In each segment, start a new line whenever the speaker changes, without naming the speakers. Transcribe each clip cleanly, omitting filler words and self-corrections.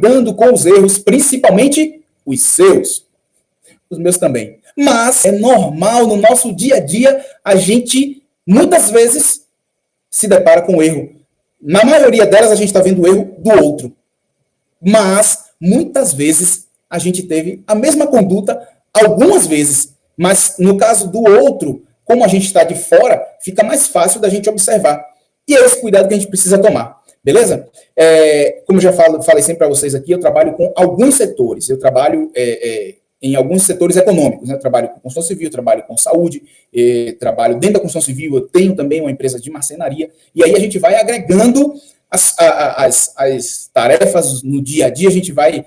lidando com os erros, principalmente os seus, os meus também. Mas é normal no nosso dia a dia a gente, muitas vezes, se depara com o erro. Na maioria delas, a gente está vendo o erro do outro. Mas, muitas vezes, a gente teve a mesma conduta, algumas vezes. Mas, no caso do outro, como a gente está de fora, fica mais fácil da gente observar. E é esse cuidado que a gente precisa tomar. Beleza? Como eu já falei sempre para vocês aqui, eu trabalho com alguns setores. Eu trabalho em alguns setores econômicos, né? Eu trabalho com construção civil, trabalho com saúde, trabalho dentro da construção civil, eu tenho também uma empresa de marcenaria, e aí a gente vai agregando as tarefas no dia a dia, a gente vai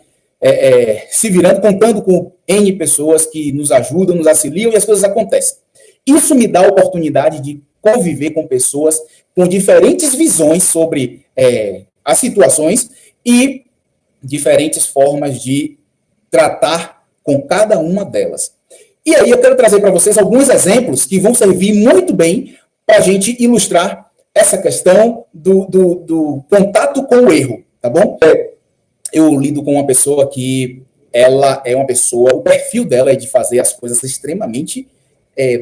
se virando, contando com N pessoas que nos ajudam, nos auxiliam, e as coisas acontecem. Isso me dá a oportunidade de conviver com pessoas com diferentes visões sobre as situações e diferentes formas de tratar com cada uma delas. E aí eu quero trazer para vocês alguns exemplos que vão servir muito bem para a gente ilustrar essa questão do contato com o erro, tá bom? Eu lido com uma pessoa que ela é uma pessoa, o perfil dela é de fazer as coisas extremamente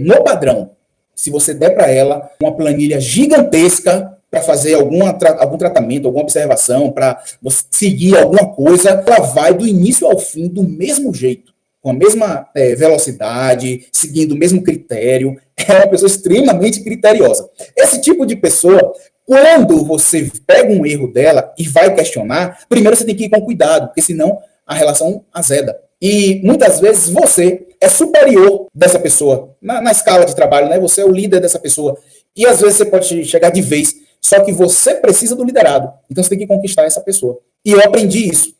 no padrão. Se você der para ela uma planilha gigantesca para fazer algum tratamento, alguma observação, para seguir alguma coisa, ela vai do início ao fim do mesmo jeito, com a mesma velocidade, seguindo o mesmo critério. É uma pessoa extremamente criteriosa. Esse tipo de pessoa, quando você pega um erro dela e vai questionar, primeiro você tem que ir com cuidado, porque senão a relação azeda. E muitas vezes você é superior dessa pessoa na escala de trabalho, né? Você é o líder dessa pessoa. E às vezes você pode chegar de vez, só que você precisa do liderado. Então você tem que conquistar essa pessoa. E eu aprendi isso.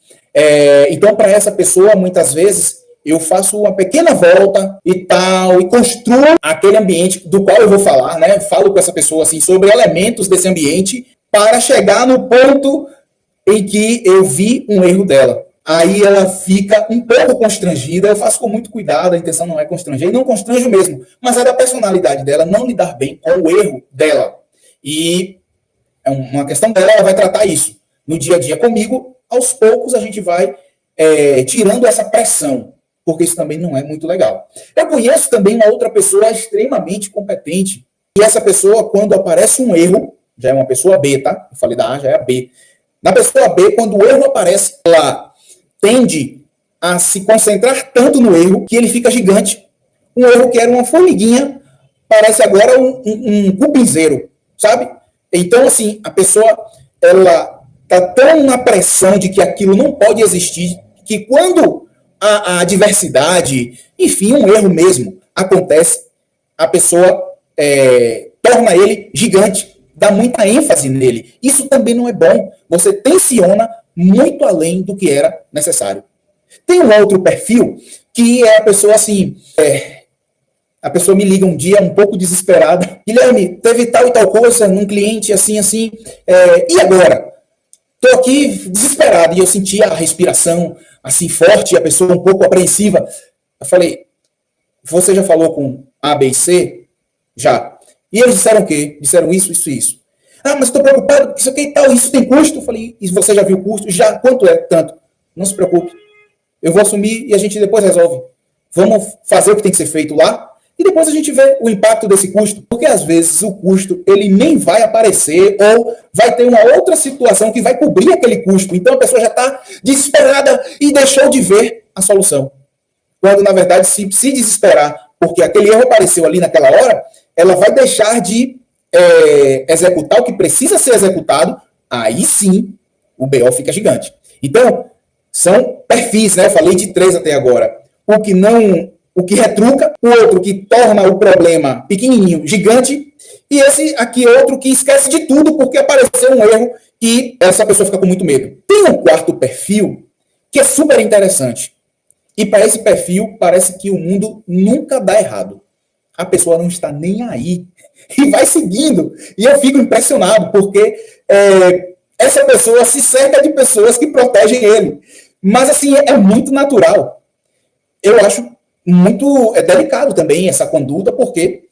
Então, para essa pessoa, muitas vezes, eu faço uma pequena volta e tal, e construo aquele ambiente do qual eu vou falar, né? Falo com essa pessoa assim, sobre elementos desse ambiente para chegar no ponto em que eu vi um erro dela. Aí ela fica um pouco constrangida, eu faço com muito cuidado, a intenção não é constranger, e não constranjo mesmo, mas é da personalidade dela não lidar bem com o erro dela. E é uma questão dela, ela vai tratar isso. No dia a dia comigo, aos poucos a gente vai tirando essa pressão, porque isso também não é muito legal. Eu conheço também uma outra pessoa extremamente competente, e essa pessoa, quando aparece um erro, já é uma pessoa B, tá? Eu falei da A, já é a B. Na pessoa B, quando o erro aparece, ela tende a se concentrar tanto no erro que ele fica gigante. Um erro que era uma formiguinha, parece agora um cupinzeiro, sabe? Então, assim, a pessoa, ela está tão na pressão de que aquilo não pode existir, que quando a adversidade, enfim, um erro mesmo, acontece, a pessoa torna ele gigante, dá muita ênfase nele. Isso também não é bom. Você tensiona muito além do que era necessário. Tem um outro perfil que é a pessoa assim, a pessoa me liga um dia um pouco desesperada, Guilherme, teve tal e tal coisa num cliente assim, e agora? Estou aqui desesperado, e eu senti a respiração assim forte, a pessoa um pouco apreensiva. Eu falei, você já falou com A, B e C? Já. E eles disseram o quê? Disseram isso, isso e isso. Ah, mas estou preocupado, isso aqui e tal, isso tem custo? Eu falei, e você já viu o custo? Já, quanto é? Tanto. Não se preocupe. Eu vou assumir e a gente depois resolve. Vamos fazer o que tem que ser feito lá e depois a gente vê o impacto desse custo. Porque às vezes o custo, ele nem vai aparecer ou vai ter uma outra situação que vai cobrir aquele custo. Então a pessoa já está desesperada e deixou de ver a solução. Quando, na verdade, se desesperar porque aquele erro apareceu ali naquela hora, ela vai deixar de executar o que precisa ser executado, aí sim o BO fica gigante. Então, são perfis, né? Eu falei de 3 até agora. O que retruca, o outro que torna o problema pequenininho, gigante, e esse aqui outro que esquece de tudo porque apareceu um erro e essa pessoa fica com muito medo. Tem um quarto perfil que é super interessante. E para esse perfil, parece que o mundo nunca dá errado. A pessoa não está nem aí. E vai seguindo. E eu fico impressionado, porque essa pessoa se cerca de pessoas que protegem ele. Mas, assim, é muito natural. Eu acho muito delicado também essa conduta, porque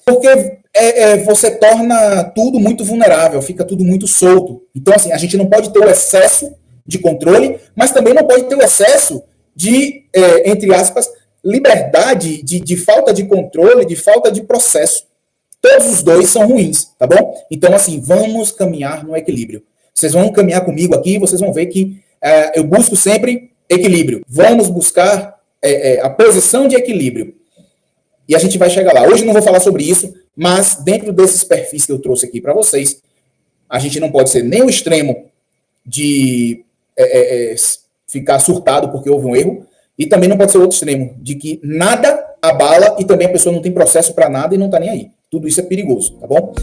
você torna tudo muito vulnerável, fica tudo muito solto. Então, assim, a gente não pode ter o excesso de controle, mas também não pode ter o excesso de, entre aspas, liberdade, de falta de controle, de falta de processo. Todos os dois são ruins, tá bom? Então, assim, vamos caminhar no equilíbrio. Vocês vão caminhar comigo aqui, vocês vão ver que eu busco sempre equilíbrio. Vamos buscar a posição de equilíbrio. E a gente vai chegar lá. Hoje não vou falar sobre isso, mas dentro desses perfis que eu trouxe aqui para vocês, a gente não pode ser nem o extremo de ficar surtado porque houve um erro, e também não pode ser o outro extremo, de que nada abala e também a pessoa não tem processo para nada e não está nem aí. Tudo isso é perigoso, tá bom?